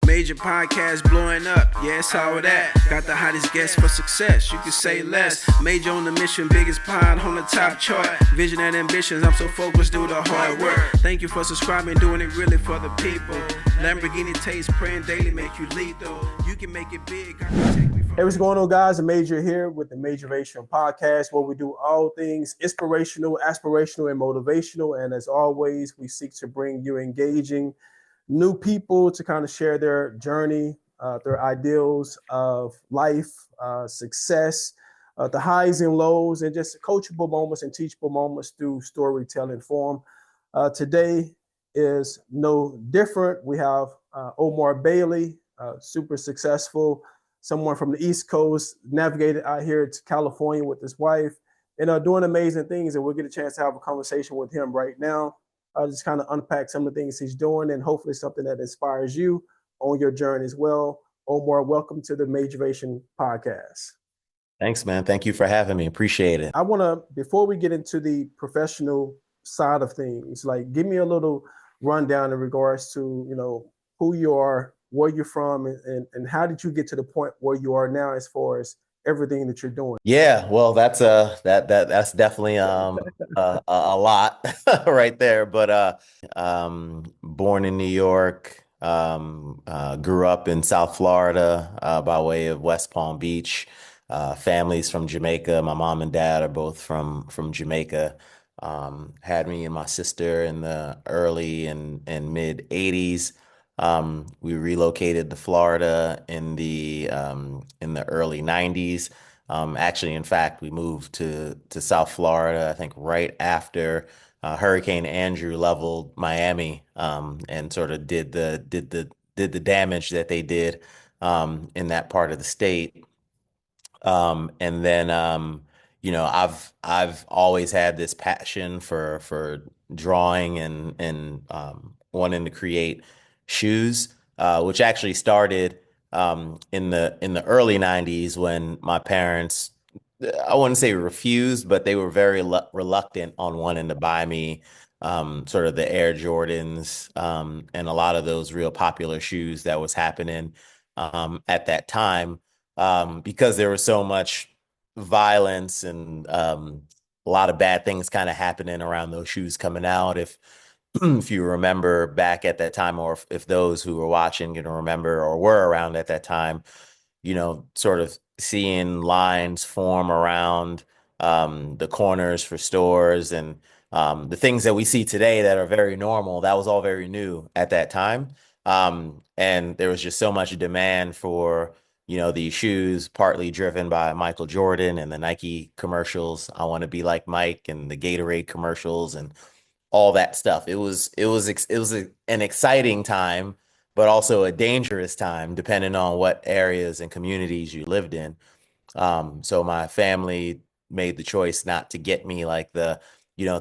Major podcast blowing up, yeah, it's all that. Got the hottest guests for success, you can say less. Major on the mission, biggest pod on the top chart. Vision and ambitions, I'm so focused, do the hard work. Thank you for subscribing, doing it really for the people. Lamborghini taste, praying daily, make you lethal. You can make it big. Hey, what's going on, guys? The Major here with the Majoration Podcast, where we do all things inspirational, aspirational, and motivational. And as always, we seek to bring you engaging new people to kind of share their journey, their ideals of life, success, the highs and lows, and just coachable moments and teachable moments through storytelling form. Today is no different. We have Omar Bailey, super successful, someone from the East Coast, navigated out here to California with his wife, and doing amazing things. And we'll get a chance to have a conversation with him right now. Just kind of unpack some of the things he's doing and hopefully something that inspires you on your journey as well. Omar, welcome to the Majoration Podcast. Thanks, man. Thank you for having me. Appreciate it. I want to, before we get into the professional side of things, like give me a little rundown in regards to, who you are, where you're from, and how did you get to the point where you are now as far as everything that you're doing? Yeah, well, that's that's definitely a lot right there. But born in New York, grew up in South Florida by way of West Palm Beach. Families from Jamaica. My mom and dad are both from Jamaica. Had me and my sister in the early and mid 80s. We relocated to Florida in the early 90s. Actually, in fact, we moved to South Florida, I think right after Hurricane Andrew leveled Miami, and sort of did the damage that they did in that part of the state. And then I've always had this passion for drawing and wanting to create shoes, which actually started in the early 90s when my parents, I wouldn't say refused, but they were very reluctant on wanting to buy me sort of the Air Jordans and a lot of those real popular shoes that was happening at that time, because there was so much violence and a lot of bad things kind of happening around those shoes coming out. If you remember back at that time, or if those who were watching can remember or were around at that time, sort of seeing lines form around the corners for stores and the things that we see today that are very normal, that was all very new at that time. And there was just so much demand for, these shoes, partly driven by Michael Jordan and the Nike commercials. I want to be like Mike, and the Gatorade commercials and all that stuff. It was an exciting time, but also a dangerous time, depending on what areas and communities you lived in. So my family made the choice not to get me like the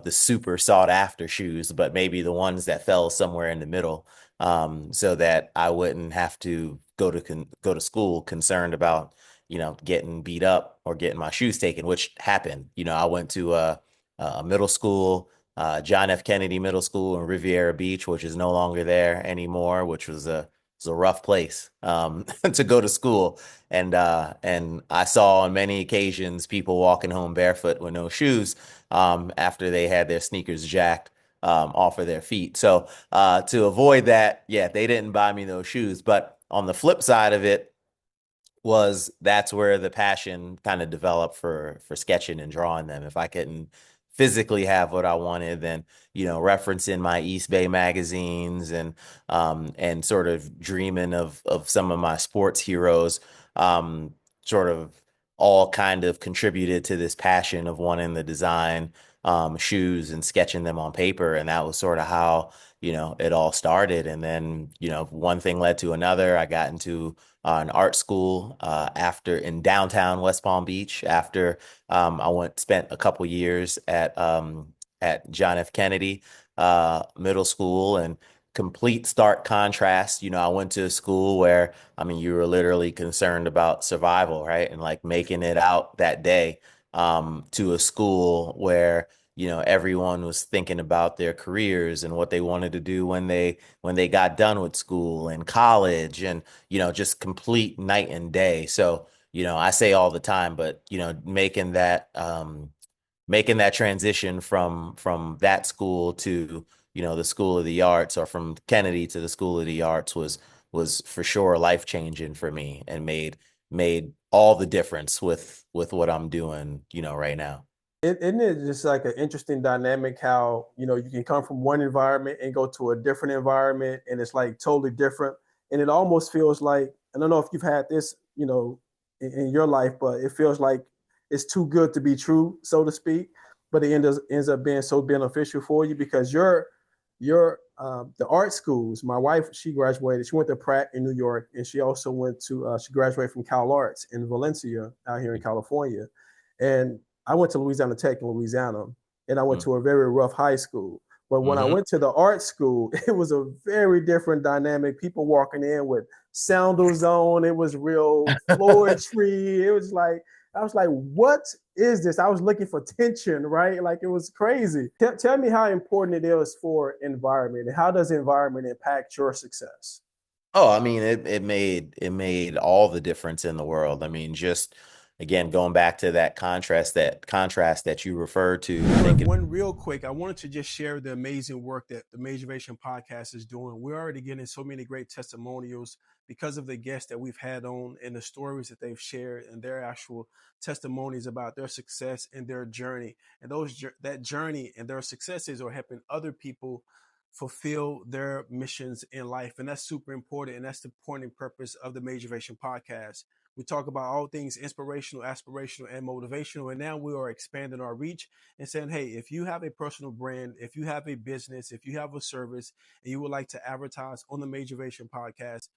super sought after shoes, but maybe the ones that fell somewhere in the middle, so that I wouldn't have to go to school concerned about, getting beat up or getting my shoes taken, which happened. I went to a middle school, John F. Kennedy Middle School in Riviera Beach, which is no longer there anymore, which was a rough place to go to school. And I saw on many occasions people walking home barefoot with no shoes after they had their sneakers jacked off of their feet. So to avoid that, yeah, they didn't buy me those shoes. But on the flip side of it that's where the passion kind of developed for sketching and drawing them. If I couldn't physically have what I wanted, then, referencing my East Bay magazines and sort of dreaming of some of my sports heroes, sort of all kind of contributed to this passion of wanting to design shoes and sketching them on paper. And that was sort of how, it all started. And then, one thing led to another. I got into an art school in downtown West Palm Beach after I spent a couple years at John F. Kennedy Middle School. And complete stark contrast, I went to a school where, you were literally concerned about survival, right? And like making it out that day, to a school where everyone was thinking about their careers and what they wanted to do when they got done with school and college, and just complete night and day. So I say all the time, but making that transition from that school to the School of the Arts, or from Kennedy to the School of the Arts, was for sure life changing for me, and made all the difference with what I'm doing right now. Isn't it just like an interesting dynamic how, you can come from one environment and go to a different environment and it's like totally different. And it almost feels like, I don't know if you've had this, in your life, but it feels like it's too good to be true, so to speak. But it ends up being so beneficial for you because the art schools. My wife, she graduated. She went to Pratt in New York, and she also went to. She graduated from Cal Arts in Valencia, out here in California. And I went to Louisiana Tech in Louisiana, and I went to a very rough high school. But when I Mm-hmm. went to the art school, it was a very different dynamic. People walking in with sandals on. It was real floetry. It was like, I was like, what is this? I was looking for tension, right? Like it was crazy. Tell me how important it is for environment, and how does environment impact your success? Oh, I mean, it made all the difference in the world. I mean, just again, going back to that contrast that you referred to, thinking. One real quick, I wanted to just share the amazing work that the Majoration Podcast is doing. We're already getting so many great testimonials because of the guests that we've had on and the stories that they've shared and their actual testimonies about their success and their journey. And that journey and their successes are helping other people fulfill their missions in life. And that's super important. And that's the point and purpose of the Majoration Podcast. We talk about all things inspirational, aspirational, and motivational. And now we are expanding our reach and saying, hey, if you have a personal brand, if you have a business, if you have a service, and you would like to advertise on the Majoration Podcast,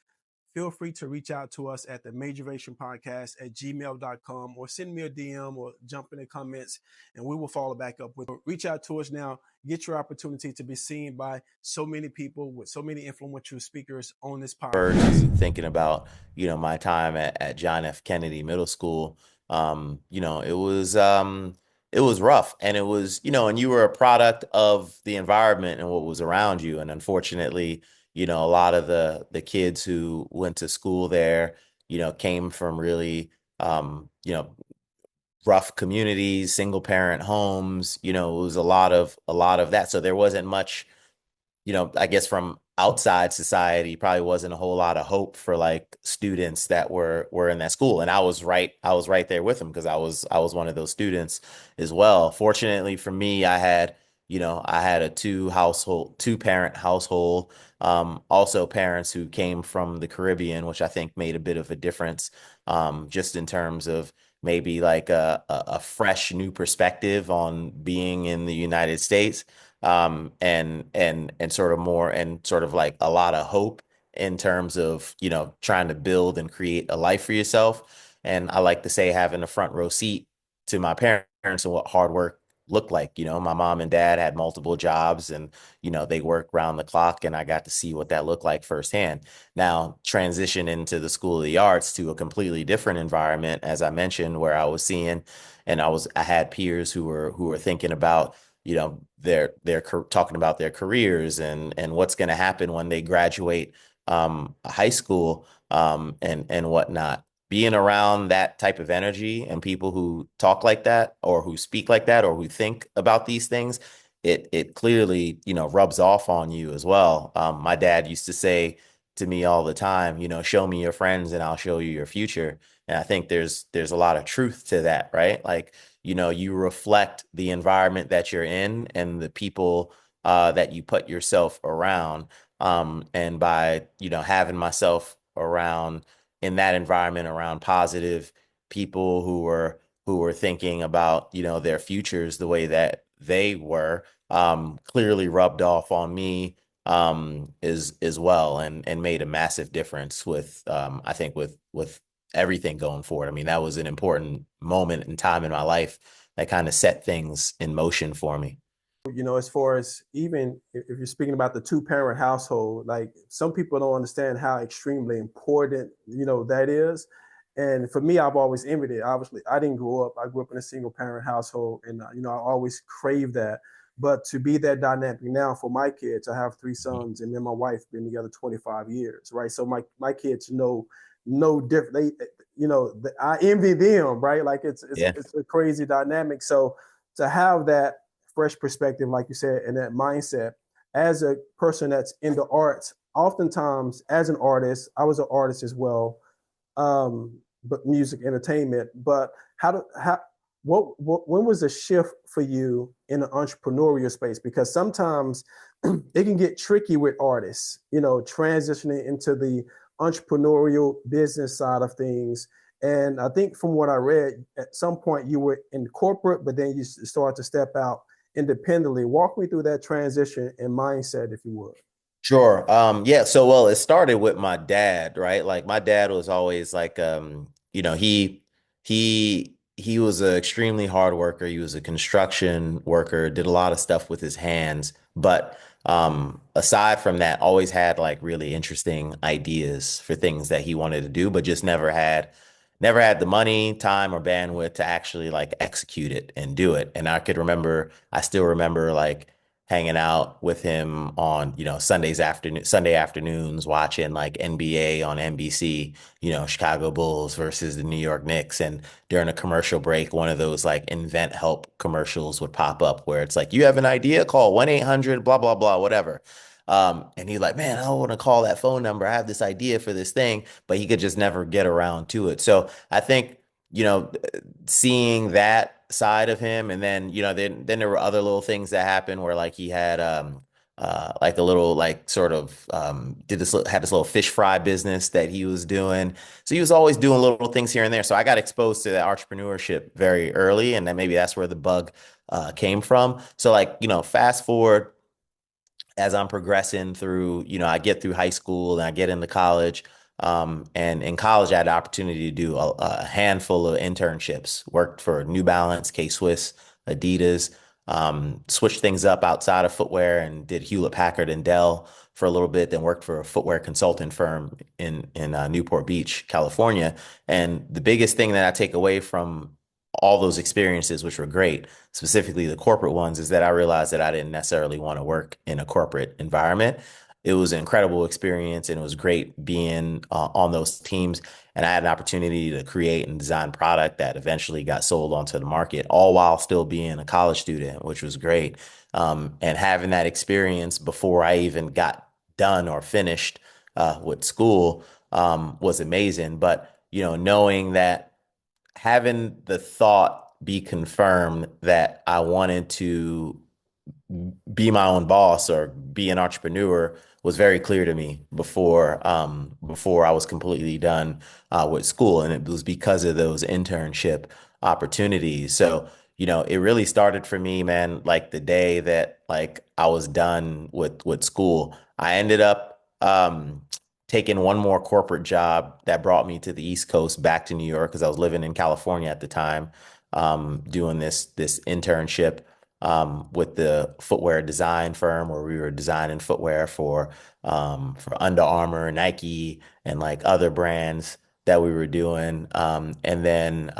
feel free to reach out to us at the Majoration Podcast at gmail.com, or send me a DM or jump in the comments and we will follow back up with. Reach out to us now. Get your opportunity to be seen by so many people with so many influential speakers on this podcast. Thinking about my time at John F. Kennedy Middle School. It was rough, and it was and you were a product of the environment and what was around you. And unfortunately, a lot of the kids who went to school there came from really rough communities, single parent homes. It was a lot of that, so there wasn't much, I guess, from outside society, probably wasn't a whole lot of hope for like students that were in that school. And I was right there with them, because I was one of those students as well. Fortunately for me, I had a two parent household, also parents who came from the Caribbean, which I think made a bit of a difference, just in terms of maybe like a fresh new perspective on being in the United States, and sort of more, and sort of like a lot of hope in terms of trying to build and create a life for yourself. And I like to say, having a front row seat to my parents and what hard work looked like. My mom and dad had multiple jobs, and they worked round the clock, and I got to see what that looked like firsthand. Now, transition into the School of the Arts, to a completely different environment, as I mentioned, where I was seeing, and I had peers who were thinking about talking about their careers, and what's going to happen when they graduate high school, and whatnot. Being around that type of energy and people who talk like that, or who speak like that, or who think about these things, it clearly rubs off on you as well. My dad used to say to me all the time, show me your friends and I'll show you your future. And I think there's a lot of truth to that, right? Like, you reflect the environment that you're in, and the people that you put yourself around. And by, having myself around, in that environment, around positive people who were thinking about, their futures the way that they were, clearly rubbed off on me, as well, and made a massive difference with, I think, with everything going forward. I mean, that was an important moment in time in my life that kind of set things in motion for me. As far as, even if you're speaking about the two-parent household, like some people don't understand how extremely important, that is. And for me, I've always envied it. Obviously, I didn't grow up. I grew up in a single parent household, and I always craved that. But to be that dynamic now for my kids, I have three sons, and me and my wife been together 25 years, right? So my kids know no different. I envy them, right? Like Yeah. it's a crazy dynamic. So to have that fresh perspective, like you said, and that mindset as a person that's in the arts, oftentimes as an artist, I was an artist as well, but music entertainment. But when was the shift for you in the entrepreneurial space? Because sometimes it can get tricky with artists, transitioning into the entrepreneurial business side of things. And I think from what I read, at some point you were in corporate, but then you started to step out independently. Walk me through that transition and mindset, if you would. Sure. Yeah. So, well, it started with my dad, right? Like my dad was always like, he was an extremely hard worker. He was a construction worker, did a lot of stuff with his hands. But aside from that, always had like really interesting ideas for things that he wanted to do, but just never had the money, time, or bandwidth to actually like execute it and do it. And I still remember like hanging out with him on, Sunday afternoons, watching like NBA on NBC, Chicago Bulls versus the New York Knicks. And during a commercial break, one of those like invent help commercials would pop up where it's like, you have an idea, call 1-800, blah, blah, blah, whatever. And he's like, man, I don't want to call that phone number. I have this idea for this thing, but he could just never get around to it. So I think, you know, seeing that side of him, and then then there were other little things that happened where like he had like a little like sort of had this little fish fry business that he was doing. So he was always doing little things here and there. So I got exposed to that entrepreneurship very early, and then maybe that's where the bug came from. So like, fast forward as I'm progressing through, I get through high school and I get into college. And in college, I had the opportunity to do a handful of internships, worked for New Balance, K-Swiss, Adidas, switched things up outside of footwear and did Hewlett Packard and Dell for a little bit, then worked for a footwear consulting firm in Newport Beach, California. And the biggest thing that I take away from all those experiences, which were great, specifically the corporate ones, is that I realized that I didn't necessarily want to work in a corporate environment. It was an incredible experience, and it was great being on those teams. And I had an opportunity to create and design product that eventually got sold onto the market, all while still being a college student, which was great. And having that experience before I even got done or finished with school was amazing. But, knowing that having the thought be confirmed that I wanted to be my own boss or be an entrepreneur was very clear to me before I was completely done with school, and it was because of those internship opportunities. So, it really started for me, man, like the day that like I was done with school. I ended up taking one more corporate job that brought me to the East Coast back to New York because I was living in California at the time, doing this internship with the footwear design firm where we were designing footwear for Under Armour, Nike, and like other brands that we were doing. And then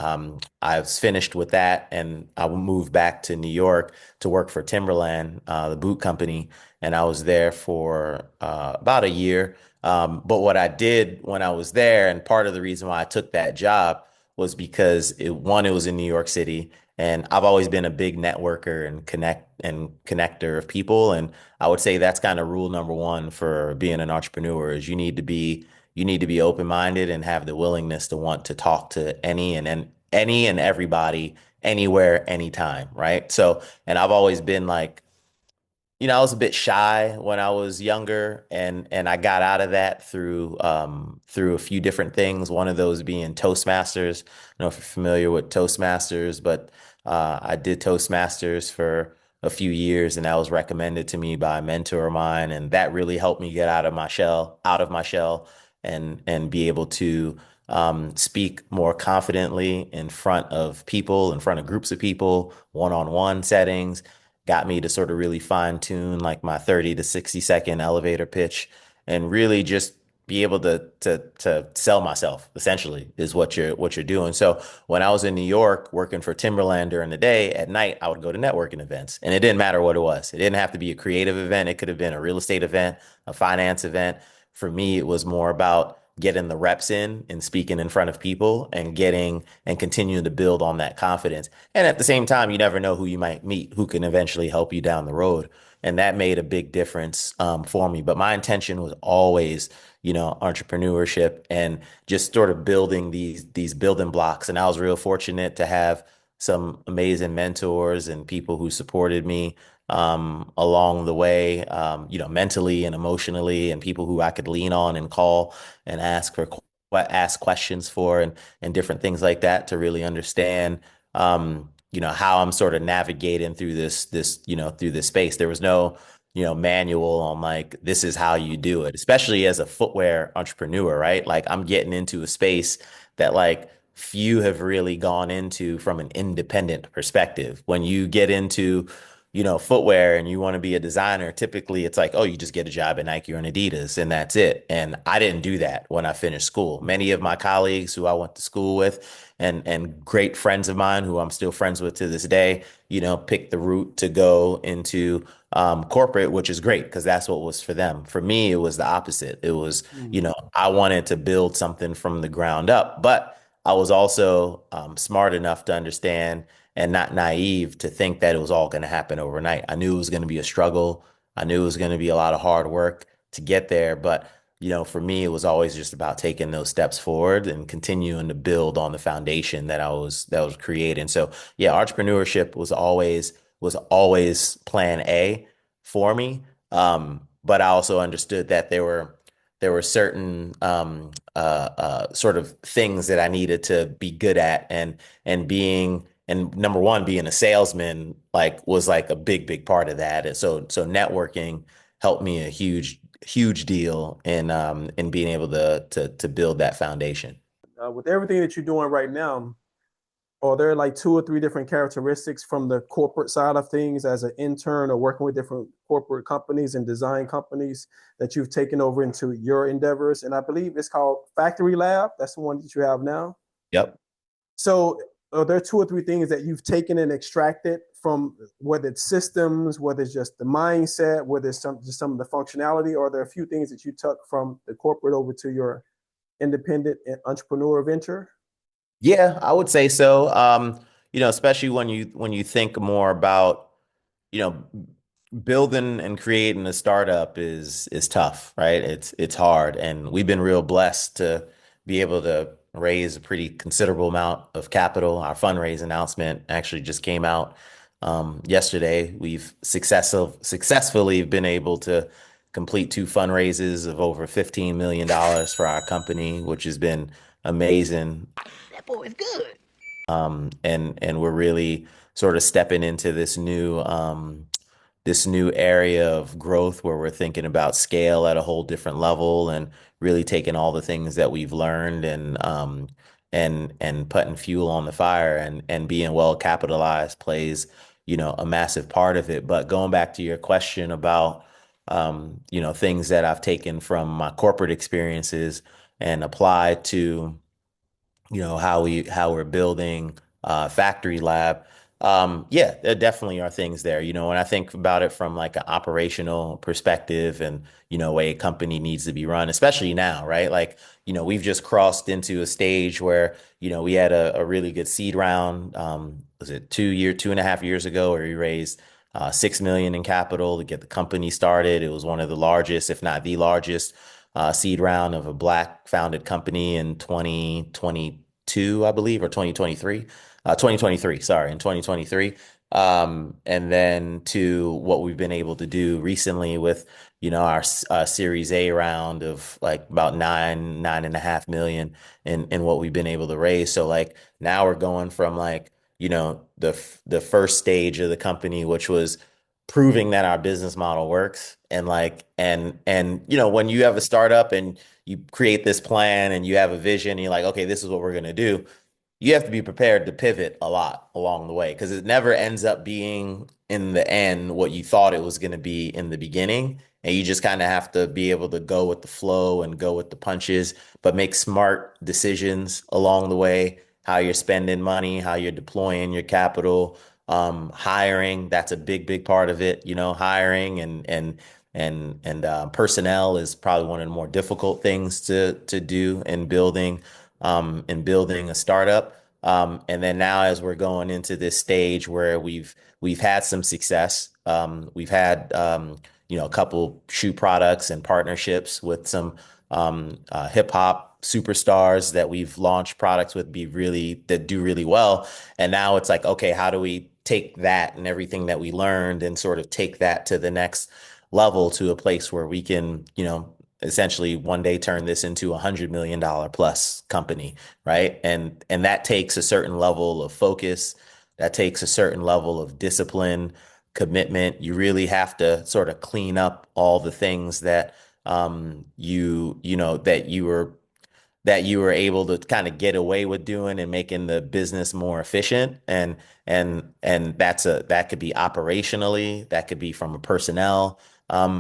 I was finished with that, and I moved back to New York to work for Timberland, the boot company, and I was there for about a year. But what I did when I was there, and part of the reason why I took that job was because it was in New York City. And I've always been a big networker and connector of people. And I would say that's kind of rule number one for being an entrepreneur is you need to be open-minded and have the willingness to want to talk to any and everybody, anywhere, anytime, right? So, and I've always been like, I was a bit shy when I was younger, and I got out of that through a few different things. One of those being Toastmasters. I don't know if you're familiar with Toastmasters, but I did Toastmasters for a few years, and that was recommended to me by a mentor of mine, and that really helped me get out of my shell, and be able to speak more confidently in front of people, in front of groups of people, one-on-one settings. Got me to sort of really fine tune like my 30 to 60 second elevator pitch, and really just be able to sell myself, essentially, is what you're doing. So when I was in New York working for Timberland during the day, at night I would go to networking events, and it didn't matter what it was. It didn't have to be a creative event. It could have been a real estate event, a finance event. For me, it was more about getting the reps in and speaking in front of people and getting and continuing to build on that confidence. And at the same time, you never know who you might meet who can eventually help you down the road. And that made a big difference for me. But my intention was always, entrepreneurship and just sort of building these building blocks. And I was real fortunate to have some amazing mentors and people who supported me along the way, mentally and emotionally, and people who I could lean on and call and ask questions for, and different things like that to really understand, how I'm sort of navigating through through this space. There was no, manual on like, this is how you do it, especially as a footwear entrepreneur, right? Like I'm getting into a space that like few have really gone into from an independent perspective. When you get into footwear and you want to be a designer, typically it's like, oh, you just get a job at Nike or an Adidas and that's it. And I didn't do that when I finished school. Many of my colleagues who I went to school with and great friends of mine who I'm still friends with to this day, picked the route to go into corporate, which is great because that's what was for them. For me, it was the opposite. It was, I wanted to build something from the ground up, but I was also smart enough to understand and not naive to think that it was all going to happen overnight. I knew it was going to be a struggle. I knew it was going to be a lot of hard work to get there. But, for me, it was always just about taking those steps forward and continuing to build on the foundation that was creating. So yeah, entrepreneurship was always plan A for me. But I also understood that there were certain sort of things that I needed to be good at, and number one, being a salesman was like a big part of that. And so networking helped me a huge deal in being able to build that foundation. With everything that you're doing right now, are there like two or three different characteristics from the corporate side of things as an intern or working with different corporate companies and design companies that you've taken over into your endeavors? And I believe it's called FCTRY LAb. That's the one that you have now. Yep. So are there two or three things that you've taken and extracted from, whether it's systems, whether it's just the mindset, whether it's just some of the functionality, or are there a few things that you took from the corporate over to your independent entrepreneur venture? Yeah, I would say so. Especially when you think more about, you know, building and creating a startup is tough, right? It's hard, and we've been real blessed to be able to raise a pretty considerable amount of capital. Our fundraise announcement actually just came out yesterday. We've successfully been able to complete two fundraises of over $15 million for our company, which has been amazing. That boy is good. And we're really sort of stepping into this new area of growth where we're thinking about scale at a whole different level and really taking all the things that we've learned and putting fuel on the fire, and being well capitalized plays, a massive part of it. But going back to your question about things that I've taken from my corporate experiences and applied to how we're building FCTRY LAB. Yeah, there definitely are things there. When I think about it from like an operational perspective and way a company needs to be run, especially now, right? Like, we've just crossed into a stage where we had a really good seed round. Was it 2.5 years ago, where we raised 6 million in capital to get the company started. It was one of the largest, if not the largest, seed round of a Black founded company in 2022, I believe, or 2023. 2023, sorry, in 2023. And then to what we've been able to do recently with, our Series A round of like about 9.5 million in what we've been able to raise. So like now we're going from like, the first stage of the company, which was proving that our business model works, and like and when you have a startup and you create this plan and you have a vision and you're like, okay, this is what we're going to do, you have to be prepared to pivot a lot along the way, because it never ends up being in the end what you thought it was going to be in the beginning. and you just kind of have to be able to go with the flow and go with the punches, but make smart decisions along the way, how you're spending money, how you're deploying your capital, hiring, that's a big part of it. Hiring and personnel is probably one of the more difficult things to do in building a startup. And then now, as we're going into this stage where we've had some success, we've had a couple shoe products and partnerships with some hip hop superstars that we've launched products with that do really well. And now it's like, okay, how do we take that and everything that we learned and sort of take that to the next level, to a place where we can, essentially one day turn this into $100 million plus company, right? And that takes a certain level of focus, that takes a certain level of discipline, commitment. You really have to sort of clean up all the things that that you were able to kind of get away with doing and making the business more efficient. And that could be operationally, that could be from a personnel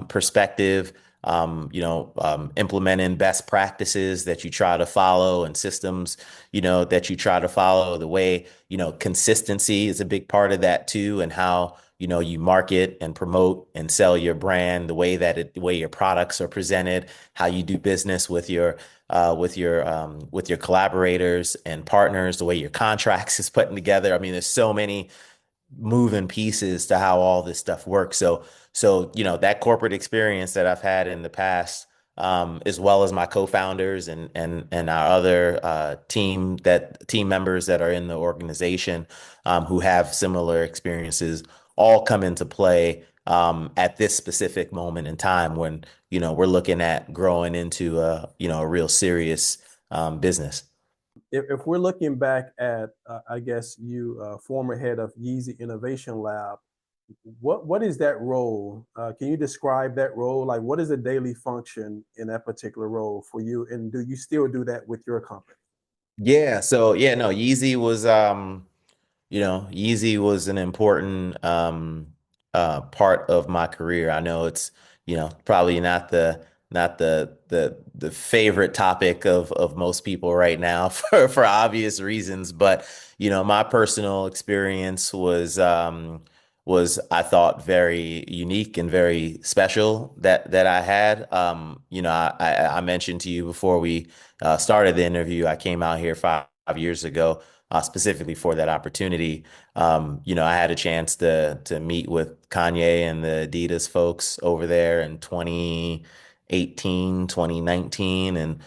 perspective, implementing best practices that you try to follow, and systems, that you try to follow. The way, consistency is a big part of that too, and how, you market and promote and sell your brand, the way your products are presented, how you do business with your collaborators and partners, the way your contracts is putting together. I mean, there's so many moving pieces to how all this stuff works. So that corporate experience that I've had in the past, as well as my co-founders and our other team members that are in the organization, who have similar experiences, all come into play at this specific moment in time when we're looking at growing into a real serious business. If we're looking back at, I guess you, former head of Yeezy Innovation Lab, what is that role? Can you describe that role? Like, what is the daily function in that particular role for you? And do you still do that with your company? Yeah. So yeah, no, Yeezy was an important part of my career. I know it's, probably not the favorite topic of most people right now for obvious reasons, but my personal experience was, I thought, very unique and very special that I had. I mentioned to you before we started the interview, I came out here 5 years ago, specifically for that opportunity. I had a chance to meet with Kanye and the Adidas folks over there in 2018, 2019, and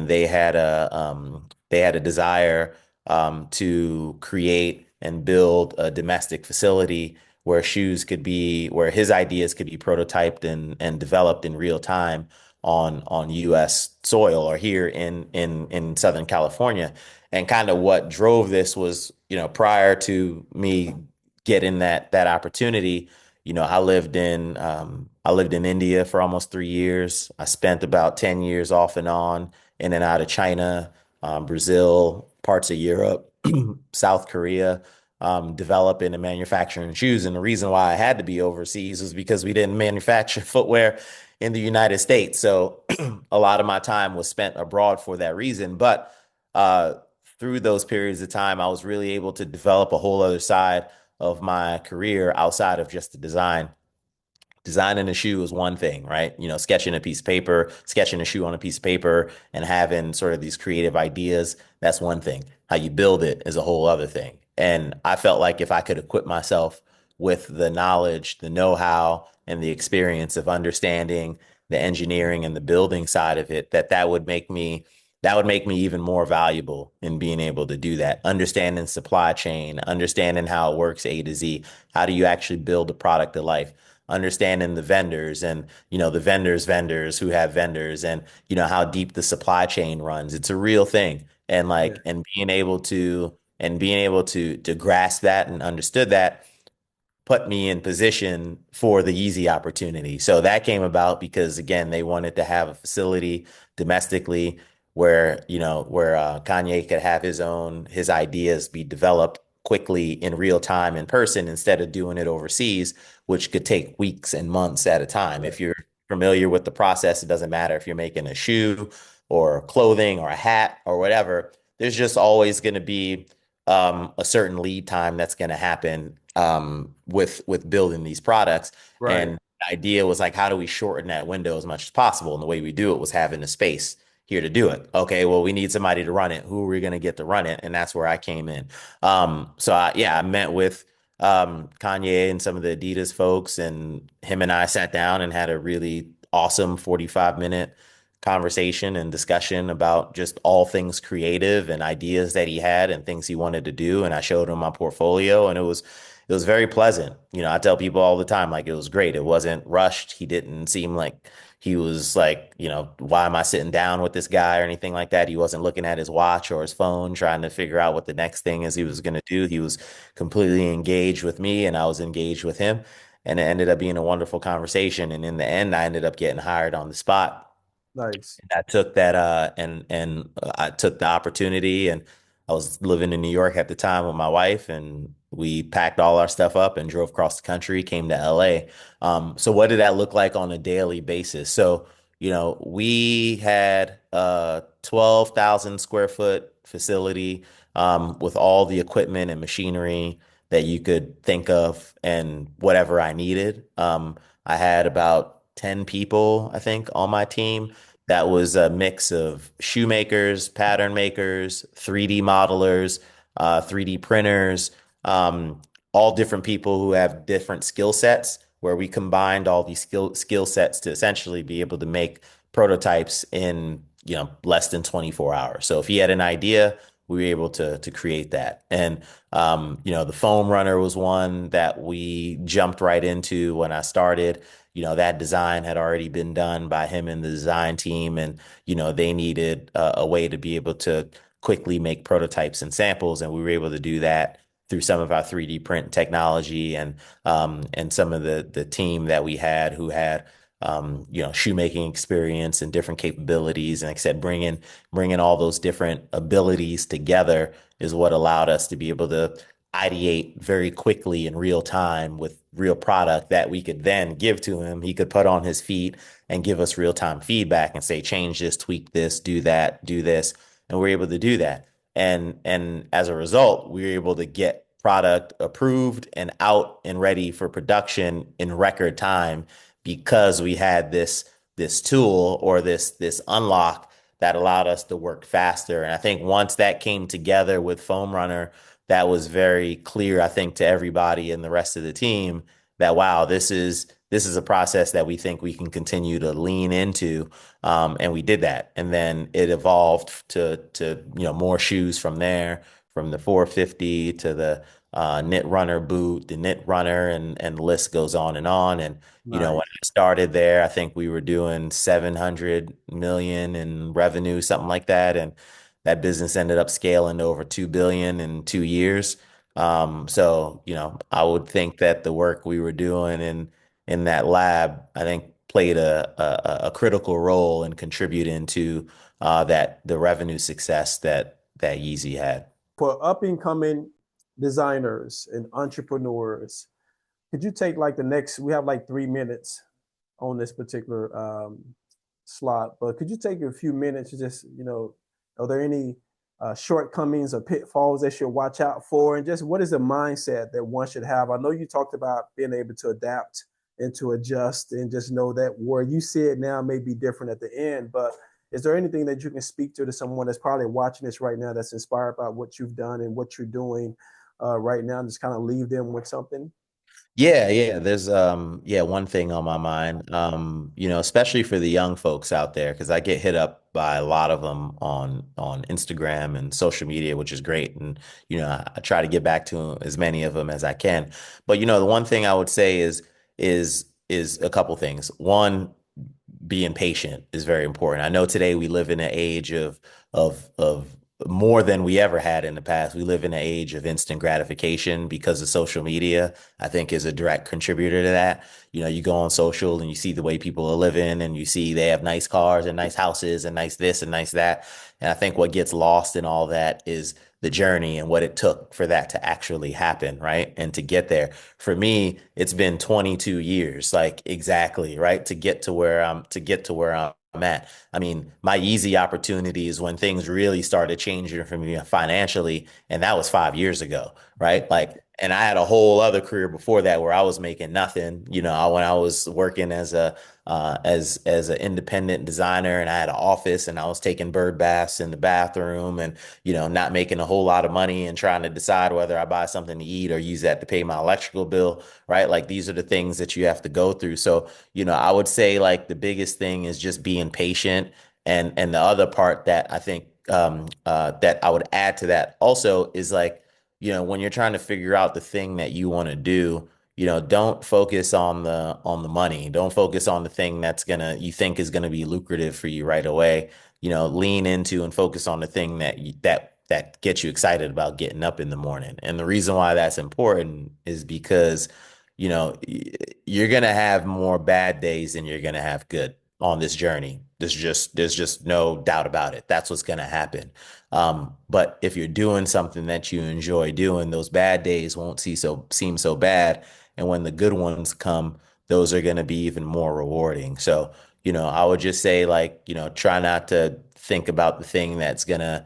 they had a desire to create and build a domestic facility where his ideas could be prototyped and developed in real time on U.S. soil, or here in Southern California. And kind of what drove this was, prior to me getting that opportunity, I lived in India for almost 3 years. I spent about 10 years off and on, in and out of China, Brazil, parts of Europe, South Korea, developing and manufacturing shoes. And the reason why I had to be overseas was because we didn't manufacture footwear in the United States. So a lot of my time was spent abroad for that reason. But uh, through those periods of time, I was really able to develop a whole other side of my career outside of just the design. Designing a shoe is one thing, right? Sketching a piece of paper, sketching a shoe on a piece of paper and having sort of these creative ideas, that's one thing. How you build it is a whole other thing. And I felt like if I could equip myself with the knowledge, the know-how, and the experience of understanding the engineering and the building side of it, that would make me even more valuable in being able to do that. Understanding supply chain, understanding how it works A to Z. How do you actually build a product to life? Understanding the vendors and, the vendors who have vendors, and, how deep the supply chain runs. It's a real thing. And Yeah. being able to grasp that and understood that put me in position for the Yeezy opportunity. So that came about because, again, they wanted to have a facility domestically where Kanye could have his ideas be developed quickly in real time in person, instead of doing it overseas, which could take weeks and months at a time. If you're familiar with the process, it doesn't matter if you're making a shoe or clothing or a hat or whatever. There's just always going to be a certain lead time that's going to happen with building these products. Right. And the idea was like, how do we shorten that window as much as possible? And the way we do it was having the space here to do it. Okay, well, we need somebody to run it. Who are we going to get to run it? And that's where I came in. I met with Kanye and some of the Adidas folks, and him and I sat down and had a really awesome 45-minute conversation and discussion about just all things creative and ideas that he had and things he wanted to do. And I showed him my portfolio, and it was very pleasant. I tell people all the time, like, it was great. It wasn't rushed. He didn't seem like he was like, why am I sitting down with this guy or anything like that? He wasn't looking at his watch or his phone trying to figure out what the next thing is he was going to do. He was completely engaged with me, and I was engaged with him. And it ended up being a wonderful conversation. And in the end, I ended up getting hired on the spot. Nice. I took that and I took the opportunity, and I was living in New York at the time with my wife, and we packed all our stuff up and drove across the country, came to LA. So what did that look like on a daily basis? So, we had a 12,000 square foot facility with all the equipment and machinery that you could think of and whatever I needed. I had about 10 people, I think, on my team. That was a mix of shoemakers, pattern makers, 3D modelers, 3D printers, all different people who have different skill sets, where we combined all these skill sets to essentially be able to make prototypes in, less than 24 hours. So if he had an idea, we were able to create that. And the foam runner was one that we jumped right into when I started. That design had already been done by him and the design team, and they needed a way to be able to quickly make prototypes and samples, and we were able to do that through some of our 3D print technology and some of the team that we had who had shoemaking experience and different capabilities. And like I said, bringing all those different abilities together is what allowed us to be able to ideate very quickly in real time with real product that we could then give to him. He could put on his feet and give us real time feedback and say, change this, tweak this, do that, do this. And we're able to do that. And as a result, we were able to get product approved and out and ready for production in record time because we had this tool or this unlock that allowed us to work faster. And I think once that came together with Foam Runner, that was very clear, I think, to everybody and the rest of the team that, wow, this is a process that we think we can continue to lean into. And we did that. And then it evolved to more shoes from there, from the 450 to the knit runner boot, the knit runner, and the list goes on and on. And when Nice. I started there, I think we were doing 700 million in revenue, something like that. And that business ended up scaling to over 2 billion in 2 years. I would think that the work we were doing in that lab, I think played a critical role in contributing to the revenue success that Yeezy had. For up and coming designers and entrepreneurs, could you take like the next, we have like 3 minutes on this particular slot, but could you take a few minutes to just, are there any shortcomings or pitfalls they should watch out for? And just what is the mindset that one should have? I know you talked about being able to adapt and to adjust and just know that where you see it now may be different at the end, but is there anything that you can speak to someone that's probably watching this right now that's inspired by what you've done and what you're doing right now, and just kind of leave them with something? Yeah. There's one thing on my mind. Especially for the young folks out there, because I get hit up by a lot of them on Instagram and social media, which is great. And I try to get back to as many of them as I can. But the one thing I would say is a couple things. One, being patient is very important. I know today we live in an age of more than we ever had in the past. We live in an age of instant gratification because of social media, I think is a direct contributor to that. You go on social and you see the way people are living and you see they have nice cars and nice houses and nice this and nice that. And I think what gets lost in all that is the journey and what it took for that to actually happen, right? And to get there. For me, it's been 22 years, like exactly, right? To get to where I'm at. I mean, my Yeezy opportunities when things really started changing for me financially, and that was 5 years ago, right? Like, and I had a whole other career before that where I was making nothing. When I was working as an independent designer, and I had an office, and I was taking bird baths in the bathroom, and not making a whole lot of money, and trying to decide whether I buy something to eat or use that to pay my electrical bill, right? Like these are the things that you have to go through. So, I would say like the biggest thing is just being patient. And the other part that I think that I would add to that also is like, when you're trying to figure out the thing that you want to do, don't focus on the money. Don't focus on the thing you think is gonna be lucrative for you right away. Lean into and focus on the thing that gets you excited about getting up in the morning. And the reason why that's important is because you're gonna have more bad days than you're gonna have good on this journey. There's just no doubt about it. That's what's gonna happen. But if you're doing something that you enjoy doing, those bad days won't seem so bad. And when the good ones come, those are gonna be even more rewarding. So, I would just say like, try not to think about the thing that's gonna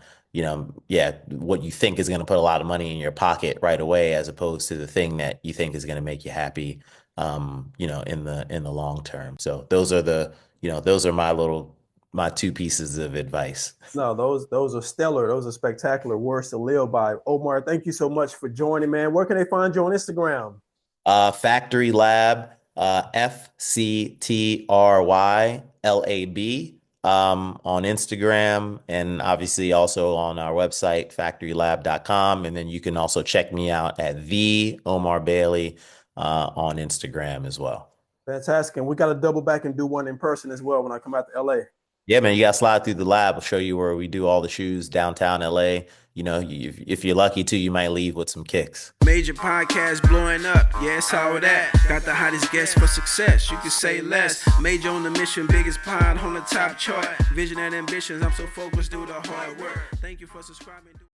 yeah, what you think is going to put a lot of money in your pocket right away, as opposed to the thing that you think is going to make you happy, in the long term. So those are my two pieces of advice. No, those are stellar. Those are spectacular words to live by. Omar, thank you so much for joining, man. Where can they find you on Instagram? FCTRY LAB, FCTRY LAB, on Instagram, and obviously also on our website, factorylab.com. And then you can also check me out at the Omar Bailey on Instagram as well. Fantastic. And we got to double back and do one in person as well when I come out to LA. Yeah, man, you got to slide through the lab. I'll show you where we do all the shoes downtown LA. If you're lucky too, you might leave with some kicks. Major podcast blowing up, yeah, it's all that. Got the hottest guests for success, you can say less. Major on the mission, biggest pod on the top chart. Vision and ambitions, I'm so focused, do the hard work. Thank you for subscribing.